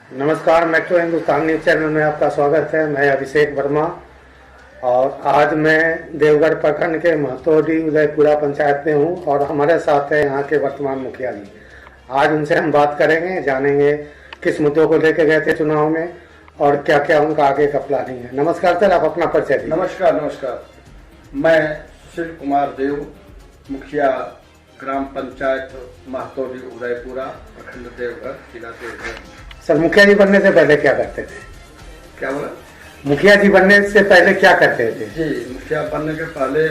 नमस्कार, metro Hindustan news channel में आपका स्वागत है। मैं अभिषेक वर्मा और आज मैं देवगढ़ प्रखंड के महतोडी उदयपुरा पंचायत में हूं और हमारे साथ है यहाँ के वर्तमान मुखिया जी। आज उनसे हम बात करेंगे, जानेंगे किस मुद्दों को लेकर गए थे चुनाव में और क्या क्या उनका आगे का प्लानिंग है। नमस्कार सर, आप अपना परिचय दीजिए। नमस्कार। मैं सुशील कुमार देव, मुखिया ग्राम पंचायत महतोडी उदयपुरा, प्रखंड देवघर, जिला देवघर। सर, मुखिया जी बनने से पहले क्या करते थे? क्या बोला? मुखिया जी बनने से पहले क्या करते थे? जी, मुखिया बनने के पहले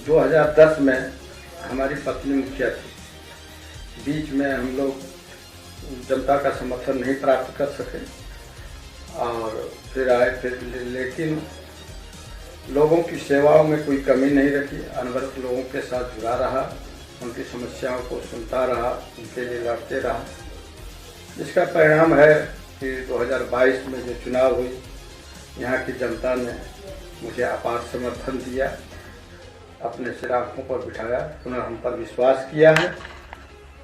2010 में हमारी पत्नी मुखिया थी। बीच में हम लोग जनता का समर्थन नहीं प्राप्त कर सके और फिर आए, लेकिन लोगों की सेवाओं में कोई कमी नहीं रखी। अनवरत लोगों के साथ जुड़ा रहा, उनकी समस्याओं को सुनता रहा, उनके लिए लड़ते रहा। इसका परिणाम है कि 2022 में जो चुनाव हुई, यहाँ की जनता ने मुझे अपार समर्थन दिया, अपने सिर आँखों पर बिठाया, पुनः हम पर विश्वास किया है।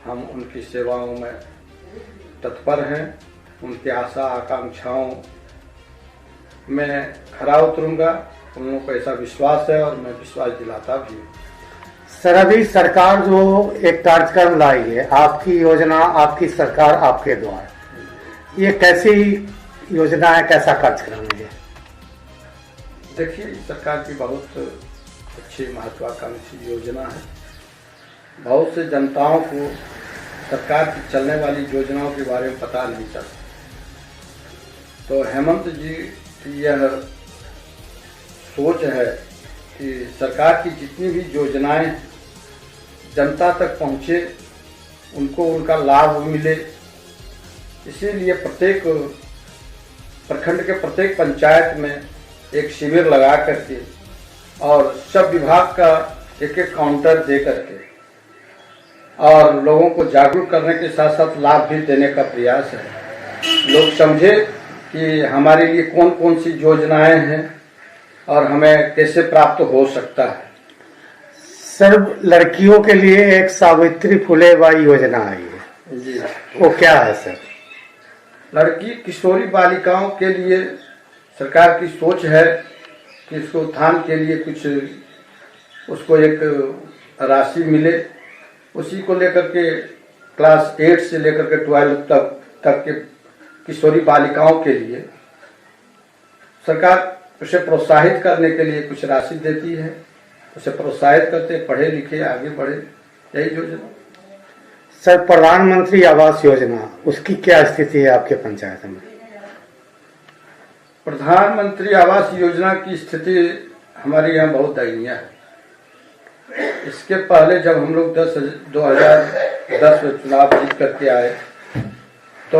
हम उनकी सेवाओं में तत्पर हैं। उनकी आशा आकांक्षाओं में खरा उतरूंगा। उन लोगों को ऐसा विश्वास है और मैं विश्वास दिलाता भी हूँ। सर, अभी सरकार जो एक कार्यक्रम लाई है, आपकी योजना, आपकी सरकार आपके द्वार, ये कैसी योजना है, कैसा कार्यक्रम है? देखिए, सरकार की बहुत अच्छी महत्वाकांक्षी योजना है। बहुत से जनताओं को सरकार की चलने वाली योजनाओं के बारे में पता नहीं चलता। तो हेमंत जी की यह सोच है कि सरकार की जितनी भी योजनाएं जनता तक पहुंचे, उनको उनका लाभ मिले। इसीलिए प्रत्येक प्रखंड के प्रत्येक पंचायत में एक शिविर लगा करके और सब विभाग का एक एक काउंटर दे करके और लोगों को जागरूक करने के साथ साथ लाभ भी देने का प्रयास है। लोग समझे कि हमारे लिए कौन कौन सी योजनाएं हैं और हमें कैसे प्राप्त हो सकता है। सर, लड़कियों के लिए एक सावित्री फुले बाई योजना आई है जी, वो क्या है सर? लड़की किशोरी बालिकाओं के लिए सरकार की सोच है कि इसको उत्थान के लिए कुछ उसको एक राशि मिले। उसी को लेकर के क्लास 8 से लेकर के 12 तक के किशोरी बालिकाओं के लिए सरकार उसे प्रोत्साहित करने के लिए कुछ राशि देती है। उसे प्रोत्साहित करते पढ़े लिखे आगे बढ़े, यही योजना। सर, प्रधानमंत्री आवास योजना, उसकी क्या स्थिति है आपके पंचायत में? प्रधानमंत्री आवास योजना की स्थिति हमारे यहाँ बहुत दयनीय है। इसके पहले जब हम लोग 2010 में चुनाव जीत करके आए, तो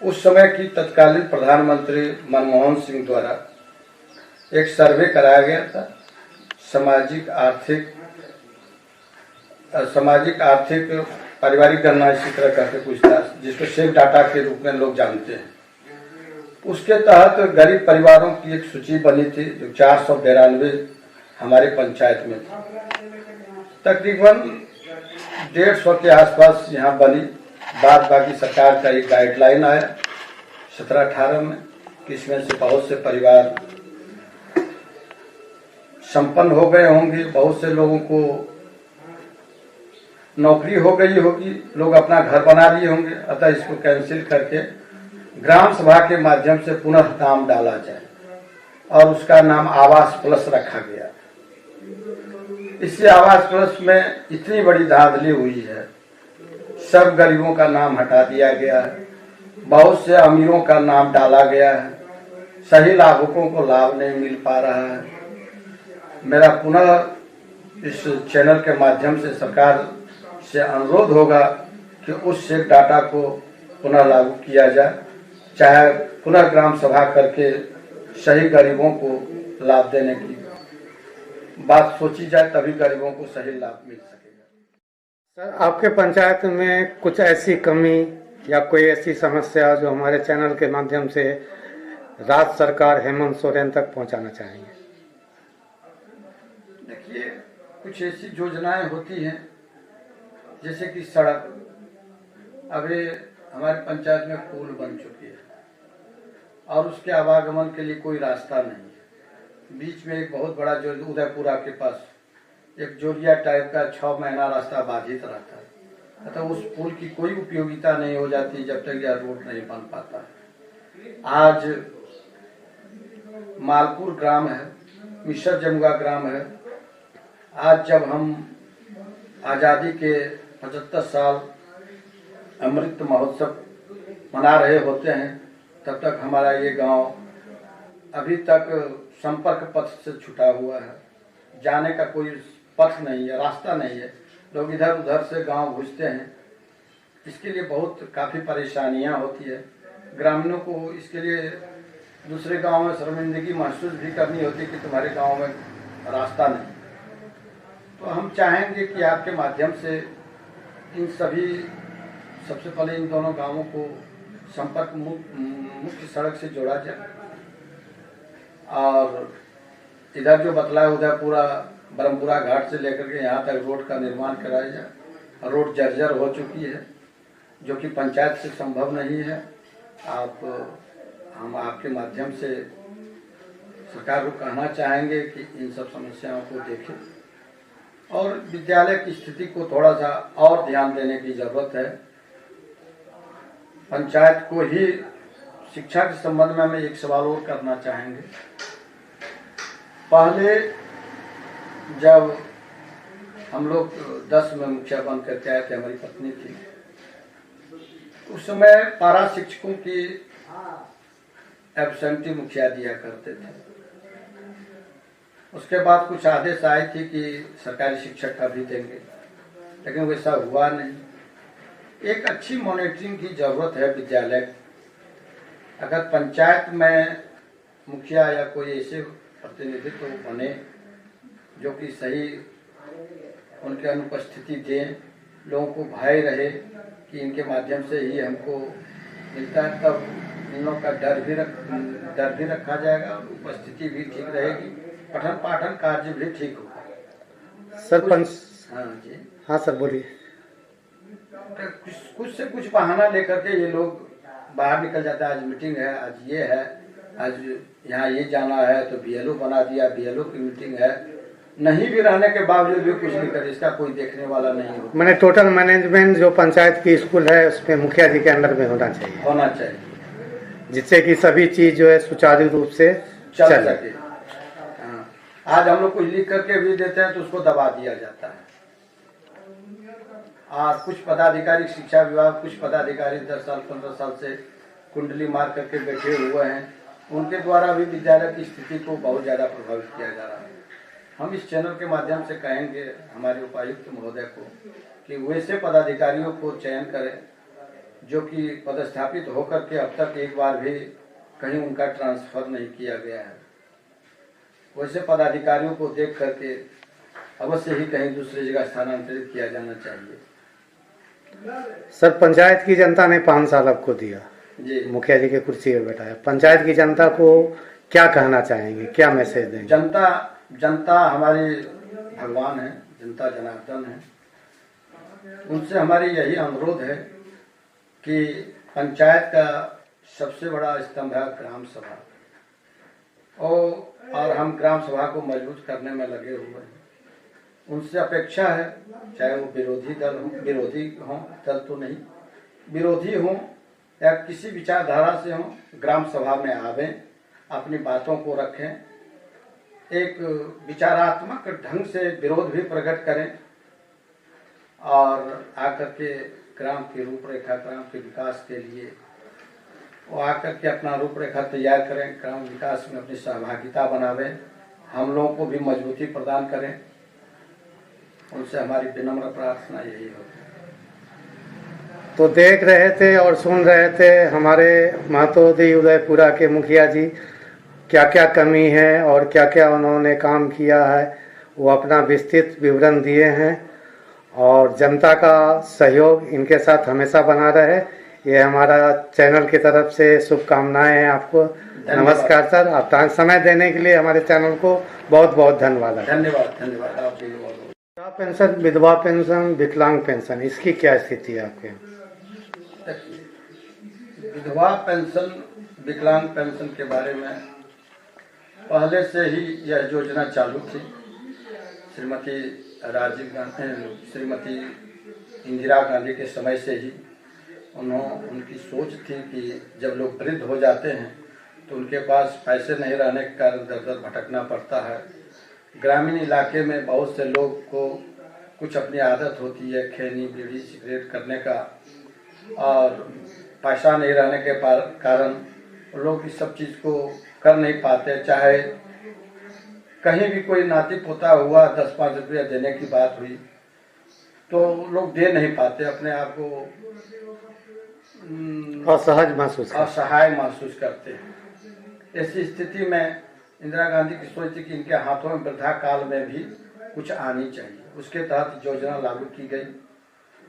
उस समय की तत्कालीन प्रधानमंत्री मनमोहन सिंह द्वारा एक सर्वे कराया गया था, सामाजिक आर्थिक पारिवारिक गणना, इसी तरह करके कुछ था, जिसको सेव डाटा के रूप में लोग जानते हैं। उसके तहत गरीब परिवारों की एक सूची बनी थी जो 492 हमारे पंचायत में थी। तकरीबन 150 के आसपास यहाँ बनी। बाद बाकी सरकार का एक गाइडलाइन आया 17-18 में कि इसमें से बहुत से परिवार संपन्न हो गए होंगे, बहुत से लोगों को नौकरी हो गई होगी, लोग अपना घर बना लिए होंगे। अतः इसको कैंसिल करके ग्राम सभा के माध्यम से पुनः नाम डाला जाए और उसका नाम आवास प्लस रखा गया। इससे आवास प्लस में इतनी बड़ी धांधली हुई है, सब गरीबों का नाम हटा दिया गया है, बहुत से अमीरों का नाम डाला गया है, सही लाभुकों को लाभ नहीं मिल पा रहा है। मेरा पुनः इस चैनल के माध्यम से सरकार से अनुरोध होगा कि उस सेव डाटा को पुनः लागू किया जाए, चाहे पुनः ग्राम सभा करके सही गरीबों को लाभ देने की बात सोची जाए, तभी गरीबों को सही लाभ मिल सकेगा। सर, आपके पंचायत में कुछ ऐसी कमी या कोई ऐसी समस्या जो हमारे चैनल के माध्यम से राज्य सरकार हेमंत सोरेन तक पहुंचाना चाहेंगे? देखिए, कुछ ऐसी योजनाएं होती हैं जैसे कि सड़क। अभी हमारी पंचायत में पुल बन चुकी है और उसके आवागमन के लिए कोई रास्ता नहीं है। बीच में एक बहुत बड़ा जो उदयपुरा के पास एक जोरिया टाइप का 6 महीना रास्ता बाधित रहता है, अतः उस पुल की कोई उपयोगिता नहीं हो जाती जब तक यह रोड नहीं बन पाता है। आज मालपुर ग्राम है, मिश्र जमुआ ग्राम है। आज जब हम आज़ादी के 75 साल अमृत महोत्सव मना रहे होते हैं, तब तक हमारा ये गांव अभी तक संपर्क पथ से छुटा हुआ है। जाने का कोई पथ नहीं है, रास्ता नहीं है। लोग इधर उधर से गांव घुसते हैं। इसके लिए काफ़ी परेशानियां होती है। ग्रामीणों को इसके लिए दूसरे गांव में शर्मिंदगी महसूस भी करनी होती है कि तुम्हारे गांव में रास्ता नहीं। तो हम चाहेंगे कि आपके माध्यम से इन सभी, सबसे पहले इन दोनों गांवों को संपर्क मुख्य सड़क से जोड़ा जाए और इधर जो बतलाया उदयपुरा ब्रह्मपुरा घाट से लेकर के यहाँ तक रोड का निर्माण कराया जाए। रोड जर्जर हो चुकी है, जो कि पंचायत से संभव नहीं है। हम आपके माध्यम से सरकार को कहना चाहेंगे कि इन सब समस्याओं को देखें और विद्यालय की स्थिति को थोड़ा सा और ध्यान देने की जरूरत है। पंचायत को ही शिक्षा के संबंध में हमें एक सवाल और करना चाहेंगे। पहले जब हम लोग 10 में मुखिया बन करके आए थे, हमारी पत्नी थी, उस समय पारा शिक्षकों की एब्सेंटी मुखिया दिया करते थे। उसके बाद कुछ आदेश आए थे कि सरकारी शिक्षक का भी देंगे, लेकिन वैसा हुआ नहीं। एक अच्छी मॉनिटरिंग की जरूरत है विद्यालय। अगर पंचायत में मुखिया या कोई ऐसे प्रतिनिधित्व बने जो कि सही उनकी अनुपस्थिति दें, लोगों को भय रहे कि इनके माध्यम से ही हमको मिलता है, तब इन लोगों का डर भी रखा जाएगा, उपस्थिति भी ठीक रहेगी, पठन पाठन कार्य भी ठीक होगा। सरपंच। हाँ जी, हाँ सर बोलिए। कुछ से कुछ बहाना लेकर के ये लोग बाहर निकल जाता है। आज मीटिंग है, आज ये है, आज यहाँ ये जाना है तो बीएलओ बना दिया, बीएलओ की मीटिंग है। नहीं भी रहने के बावजूद भी कुछ नहीं करे, इसका कोई देखने वाला नहीं होता। मैंने टोटल मैनेजमेंट जो पंचायत की स्कूल है उसमें मुखिया जी के अंडर में होना चाहिए, जिससे कि सभी चीज जो है सुचारू रूप से चल सके। हाँ, आज हम लोग कुछ लिख करके भी देते हैं तो उसको दबा दिया जाता है। और कुछ पदाधिकारी, शिक्षा विभाग, कुछ पदाधिकारी 10 साल 15 साल से कुंडली मार करके बैठे हुए हैं, उनके द्वारा भी विद्यालय की स्थिति को बहुत ज़्यादा प्रभावित किया जा रहा है। हम इस चैनल के माध्यम से कहेंगे हमारे उपायुक्त महोदय को कि वैसे पदाधिकारियों को चयन करें जो कि पदस्थापित होकर के अब तक एक बार भी कहीं उनका ट्रांसफर नहीं किया गया है। वैसे पदाधिकारियों को देख करके अवश्य ही कहीं दूसरी जगह स्थानांतरित किया जाना चाहिए। सर, पंचायत की जनता ने 5 साल आपको दिया जी, मुखिया जी के कुर्सी पर बैठा है। पंचायत की जनता को क्या कहना चाहेंगे, क्या मैसेज देंगे? जनता हमारी भगवान है, जनता जनार्दन है। उनसे हमारी यही अनुरोध है कि पंचायत का सबसे बड़ा स्तंभ है ग्राम सभा, और हम ग्राम सभा को मजबूत करने में लगे हुए हैं। उनसे अपेक्षा है, चाहे वो विरोधी दल तो नहीं, विरोधी हों या किसी विचारधारा से हों, ग्राम सभा में आवें, अपनी बातों को रखें, एक विचारात्मक ढंग से विरोध भी प्रकट करें और आकर के ग्राम की रूपरेखा, ग्राम के विकास के लिए वो आकर के अपना रूपरेखा तैयार करें, ग्राम विकास में अपनी सहभागिता बनावें, हम लोगों को भी मजबूती प्रदान करें। उनसे हमारी विनम्र प्रार्थना यही होती है। तो देख रहे थे और सुन रहे थे हमारे महतोदी उदयपुरा के मुखिया जी क्या क्या कमी है और क्या क्या उन्होंने काम किया है, वो अपना विस्तृत विवरण दिए हैं। और जनता का सहयोग इनके साथ हमेशा बना रहे, ये हमारा चैनल की तरफ से शुभकामनाएं हैं आपको। नमस्कार सर, आप समय देने के लिए हमारे चैनल को बहुत बहुत धन्यवाद। धन्यवाद आपके। पेंशन, विधवा पेंशन, विकलांग पेंशन, इसकी क्या स्थिति है आपके? विधवा पेंशन, विकलांग पेंशन के बारे में पहले से ही यह योजना चालू थी। श्रीमती श्रीमती इंदिरा गांधी के समय से ही उनकी सोच थी कि जब लोग वृद्ध हो जाते हैं तो उनके पास पैसे नहीं रहने के कारण दर दर भटकना पड़ता है। ग्रामीण इलाके में बहुत से लोग को कुछ अपनी आदत होती है खैनी, बीड़ी, सिगरेट करने का, और पैसा नहीं रहने के कारण लोग इस सब चीज़ को कर नहीं पाते। चाहे कहीं भी कोई नाती पोता हुआ 10-5 रुपया देने की बात हुई तो लोग दे नहीं पाते, अपने आप को असहाय महसूस करते हैं। ऐसी स्थिति में इंदिरा गांधी की सोच थी कि इनके हाथों में वृद्धा काल में भी कुछ आनी चाहिए। उसके तहत योजना लागू की गई।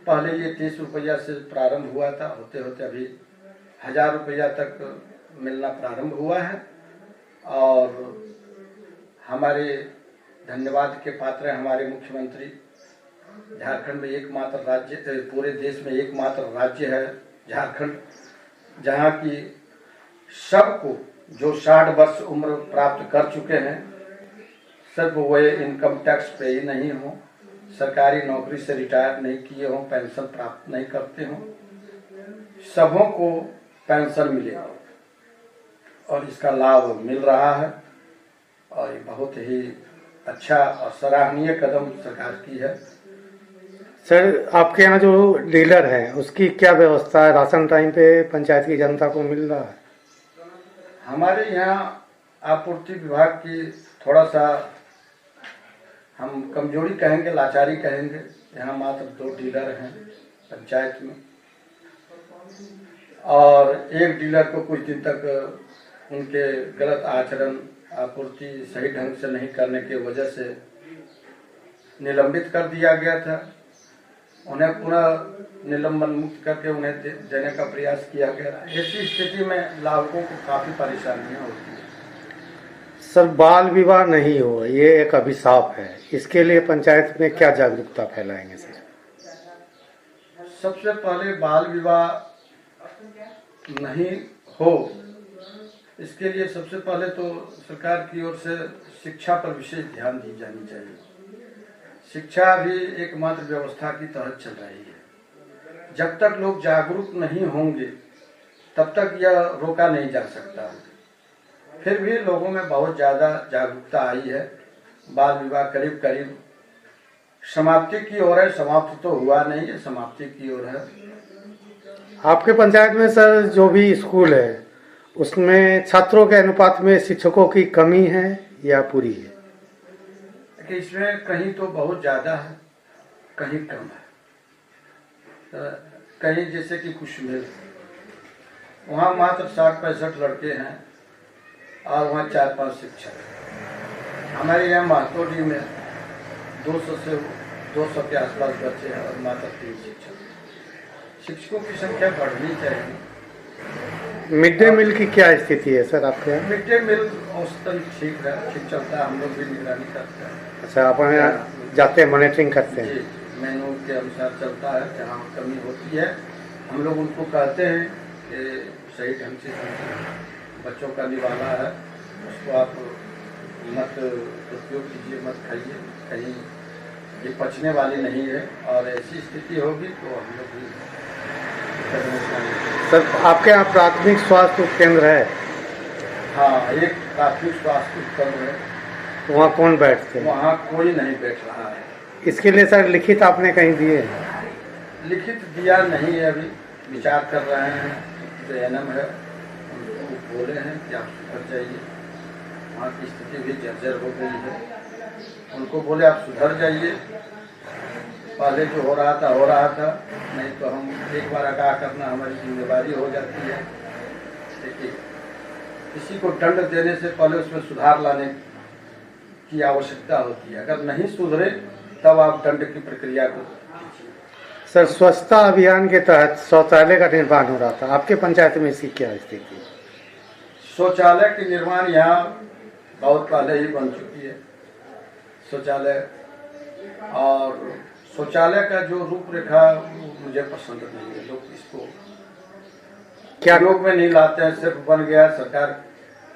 पहले ये 30 रुपया से प्रारंभ हुआ था, होते होते अभी 1000 रुपया तक मिलना प्रारंभ हुआ है। और हमारे धन्यवाद के पात्र हैं हमारे मुख्यमंत्री। झारखंड में एकमात्र राज्य, पूरे देश में एकमात्र राज्य है झारखंड, जहाँ की सबको जो 60 वर्ष उम्र प्राप्त कर चुके हैं, सिर्फ वे इनकम टैक्स पे ही नहीं हो, सरकारी नौकरी से रिटायर नहीं किए हों, पेंशन प्राप्त नहीं करते हों, सबों को पेंशन मिलेगा और इसका लाभ मिल रहा है। और ये बहुत ही अच्छा और सराहनीय कदम सरकार की है। सर, आपके यहाँ जो डीलर है उसकी क्या व्यवस्था है? राशन टाइम पे पंचायत की जनता को मिल रहा है? हमारे यहाँ आपूर्ति विभाग की थोड़ा सा हम कमजोरी कहेंगे, लाचारी कहेंगे। यहाँ मात्र 2 डीलर हैं पंचायत में, और एक डीलर को कुछ दिन तक उनके गलत आचरण, आपूर्ति सही ढंग से नहीं करने की वजह से निलंबित कर दिया गया था। उन्हें पुनः निलंबन मुक्त करके उन्हें देने का प्रयास किया गया। ऐसी स्थिति में लाभुकों को काफ़ी परेशानियां होती हैं। सर, बाल विवाह नहीं हो, ये एक अभिशाप है, इसके लिए पंचायत में क्या जागरूकता फैलाएंगे सर? सबसे पहले बाल विवाह नहीं हो, इसके लिए सबसे पहले तो सरकार की ओर से शिक्षा पर विशेष ध्यान दी जानी चाहिए। शिक्षा भी एकमात्र व्यवस्था की तहत चल रही है। जब तक लोग जागरूक नहीं होंगे तब तक यह रोका नहीं जा सकता। फिर भी लोगों में बहुत ज़्यादा जागरूकता आई है। बाल विवाह करीब करीब समाप्ति की ओर है। समाप्त तो हुआ नहीं है, समाप्ति की ओर है। आपके पंचायत में सर जो भी स्कूल है उसमें छात्रों के अनुपात में शिक्षकों की कमी है या पूरी है? कि इसमें कहीं तो बहुत ज़्यादा है, कहीं कम है। कहीं जैसे कि कुछ मिल, वहाँ मात्र 60-65 लड़के हैं और वहाँ 4-5 शिक्षक। हमारे यहाँ महतोडी में 200 से 200 के आसपास बच्चे हैं और मात्र 3 शिक्षक। शिक्षकों की संख्या बढ़नी चाहिए। मिड डे मील की क्या स्थिति है सर आपके यहाँ? मिड डे मील औसतन ठीक है, ठीक चलता है। हम लोग भी निगरानी करते हैं। अच्छा, आप यहाँ जाते हैं, मॉनिटरिंग करते हैं? जी, मेनू के अनुसार चलता है। जहाँ कमी होती है हम लोग उनको कहते हैं कि सही ढंग से बच्चों का निवाला है, उसको आप मत उपयोग कीजिए, मत खाइए, कहीं ये पचने वाली नहीं है। और ऐसी स्थिति होगी तो हम लोग भी सर, आपके यहाँ प्राथमिक स्वास्थ्य केंद्र है? हाँ, एक प्राथमिक स्वास्थ्य केंद्र है। तो वहाँ कौन बैठते हैं? वहाँ कोई नहीं बैठ रहा है। इसके लिए सर लिखित आपने कहीं दिए? लिखित दिया नहीं है, अभी विचार कर रहे हैं। जो एनएम है उनको बोले हैं कि आप सुधर जाइए, वहाँ की स्थिति भी जर्जर हो गई है। उनको बोले आप सुधर जाइए, पहले जो हो रहा था, नहीं तो हम एक बार आगाह करना हमारी जिम्मेदारी हो जाती है। देखिए, किसी को दंड देने से पहले उसमें सुधार लाने की आवश्यकता होती है। अगर नहीं सुधरे तब आप दंड की प्रक्रिया को कीजिए। सर, स्वच्छता अभियान के तहत शौचालय का निर्माण हो रहा था, आपके पंचायत में इसकी क्या स्थिति? शौचालय के निर्माण यहाँ बहुत पहले ही बन चुकी है शौचालय, और शौचालय का जो रूपरेखा मुझे पसंद नहीं है। लोग इसको क्या प्रयोग में नहीं लाते हैं, सिर्फ बन गया, सरकार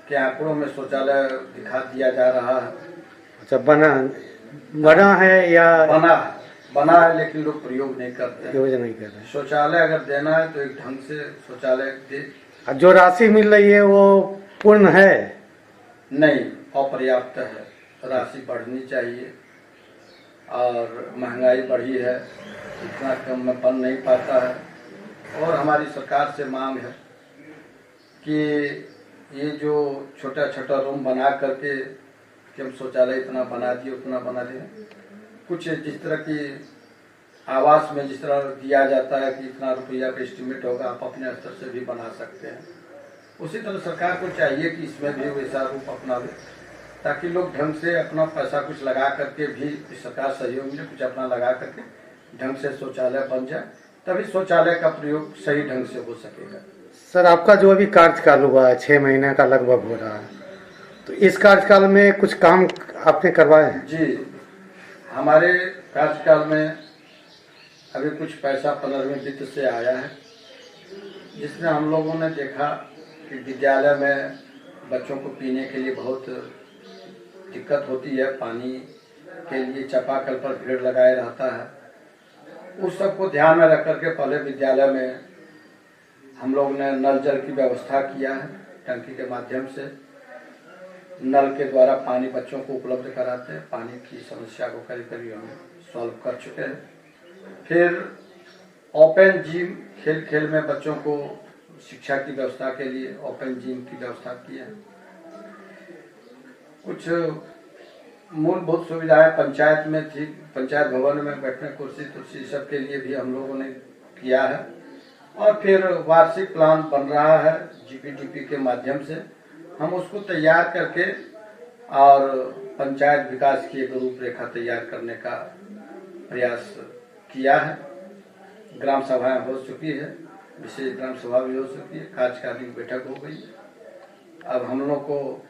के आंकड़ों में शौचालय दिखा दिया जा रहा है। अच्छा, बना है या बना है लेकिन लोग प्रयोग नहीं करते हैं। यूज नहीं कर रहे? शौचालय अगर देना है तो एक ढंग से शौचालय दे। जो राशि मिल रही है वो पूर्ण है? नहीं, अपर्याप्त है। राशि बढ़नी चाहिए और महंगाई बढ़ी है, इतना कम में बन नहीं पाता है। और हमारी सरकार से मांग है कि ये जो छोटा छोटा रूम बना करके कि हम शौचालय इतना बना दिए उतना बना दिए, कुछ जिस तरह की आवास में जिस तरह दिया जाता है कि इतना रुपया का एस्टिमेट होगा, आप अपने स्तर से भी बना सकते हैं। उसी तरह सरकार को चाहिए कि इसमें भी वैसा रूप अपनावे, ताकि लोग ढंग से अपना पैसा कुछ लगा करके भी सरकार सहयोग में कुछ अपना लगा करके ढंग से शौचालय बन जाए, तभी शौचालय का प्रयोग सही ढंग से हो सकेगा। सर, आपका जो अभी कार्यकाल हुआ है 6 महीने का लगभग हो रहा है, तो इस कार्यकाल में कुछ काम आपने करवाए हैं? जी, हमारे कार्यकाल में अभी कुछ पैसा 15वें वित्त से आया है, जिसमें हम लोगों ने देखा कि विद्यालय में बच्चों को पीने के लिए बहुत दिक्कत होती है, पानी के लिए चापाकल पर भीड़ लगाए रहता है। उस सब को ध्यान में रख करके पहले विद्यालय में हम लोग ने नल जल की व्यवस्था किया है। टंकी के माध्यम से नल के द्वारा पानी बच्चों को उपलब्ध कराते हैं। पानी की समस्या को करीब करीब हम सॉल्व कर चुके हैं। फिर ओपन जिम, खेल खेल में बच्चों को शिक्षा की व्यवस्था के लिए ओपन जिम की व्यवस्था की है। कुछ मूलभूत सुविधाएं पंचायत में थी, पंचायत भवन में बैठने कुर्सी सब के लिए भी हम लोगों ने किया है। और फिर वार्षिक प्लान बन रहा है जीपीडीपी के माध्यम से, हम उसको तैयार करके और पंचायत विकास की एक रूपरेखा तैयार करने का प्रयास किया है। ग्राम सभाएं हो चुकी है, विशेष ग्राम सभा भी हो चुकी है, कार्यकारिणी बैठक हो गई। अब हम लोग को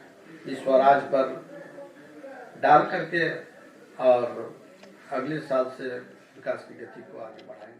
इस स्वराज पर डाल करके और अगले साल से विकास की गति को आगे बढ़ाएंगे।